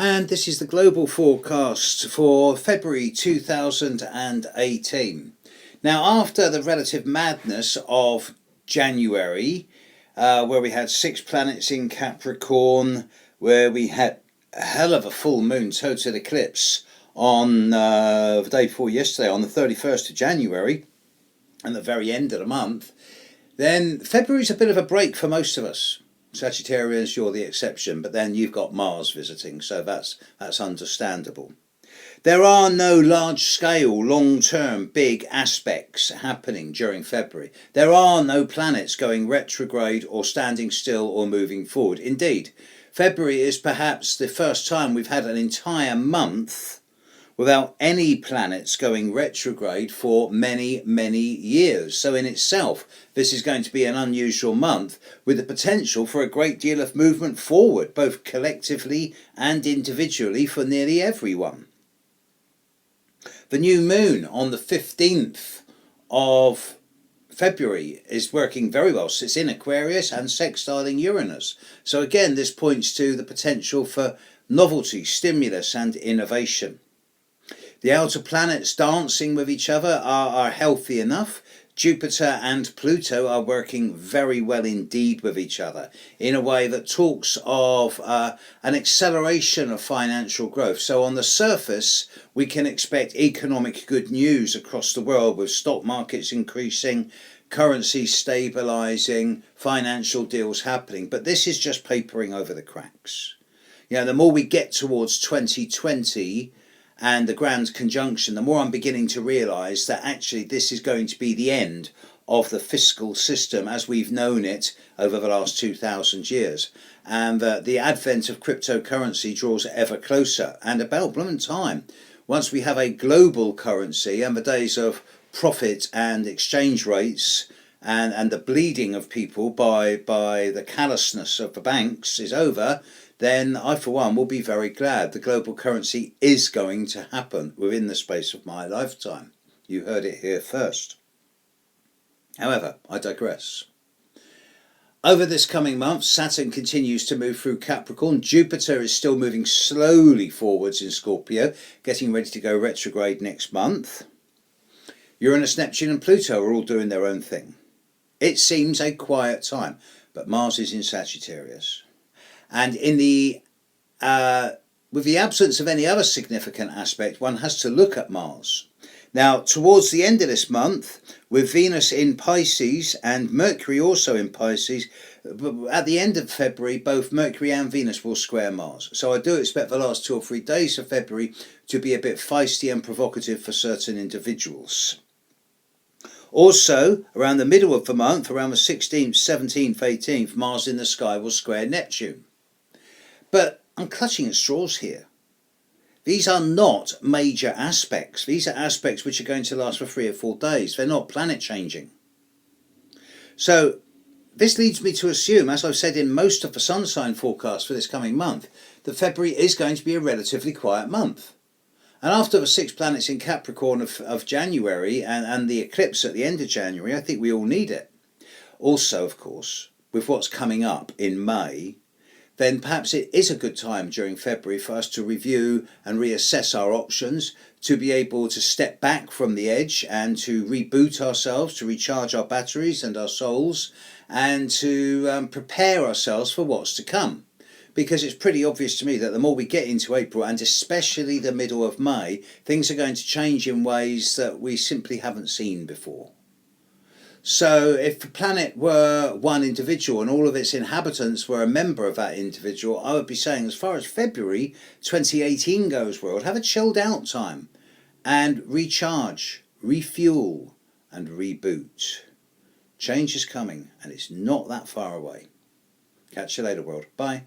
And this is the global forecast for February 2018. Now, after the relative madness of January, where we had 6 planets in Capricorn, where we had a hell of a full moon total eclipse on the day before yesterday, on the 31st of January, and the very end of the month, then February's a bit of a break for most of us. Sagittarians, you're the exception, but then you've got Mars visiting, so that's understandable. There are no large-scale, long-term, big aspects happening during February. There are no planets going retrograde or standing still or moving forward. Indeed, February is perhaps the first time we've had an entire month without any planets going retrograde for many, many years. So in itself, this is going to be an unusual month with the potential for a great deal of movement forward, both collectively and individually for nearly everyone. The new moon on the 15th of February is working very well. So it's in Aquarius and sextiling Uranus. So again, this points to the potential for novelty, stimulus and innovation. The outer planets dancing with each other are healthy enough. Jupiter and Pluto are working very well indeed with each other in a way that talks of an acceleration of financial growth. So on the surface, we can expect economic good news across the world with stock markets increasing, currency stabilising, financial deals happening. But this is just papering over the cracks. You know, the more we get towards 2020, and the grand conjunction, the more I'm beginning to realise that actually this is going to be the end of the fiscal system as we've known it over the last 2,000 years. And the advent of cryptocurrency draws ever closer. And about blooming time, once we have a global currency and the days of profit and exchange rates and the bleeding of people by the callousness of the banks is over, then I, for one, will be very glad the global currency is going to happen within the space of my lifetime. You heard it here first. However, I digress. Over this coming month, Saturn continues to move through Capricorn. Jupiter is still moving slowly forwards in Scorpio, getting ready to go retrograde next month. Uranus, Neptune and Pluto are all doing their own thing. It seems a quiet time, but Mars is in Sagittarius. And in the with the absence of any other significant aspect, one has to look at Mars. Now, towards the end of this month, with Venus in Pisces and Mercury also in Pisces, at the end of February, both Mercury and Venus will square Mars. So I do expect the last 2 or 3 days of February to be a bit feisty and provocative for certain individuals. Also, around the middle of the month, around the 16th, 17th, 18th, Mars in the sky will square Neptune. But I'm clutching at straws here. These are not major aspects. These are aspects which are going to last for 3 or 4 days. They're not planet changing. So this leads me to assume, as I've said in most of the sun sign forecasts for this coming month, that February is going to be a relatively quiet month. And after the 6 planets in Capricorn of January and the eclipse at the end of January, I think we all need it. Also, of course, with what's coming up in May, then perhaps it is a good time during February for us to review and reassess our options, to be able to step back from the edge and to reboot ourselves, to recharge our batteries and our souls, and to prepare ourselves for what's to come. Because it's pretty obvious to me that the more we get into April, and especially the middle of May, things are going to change in ways that we simply haven't seen before. So if the planet were one individual and all of its inhabitants were a member of that individual, I would be saying, as far as February 2018 goes, world, have a chilled out time and recharge, refuel and reboot. Change is coming and it's not that far away. Catch you later, world. Bye.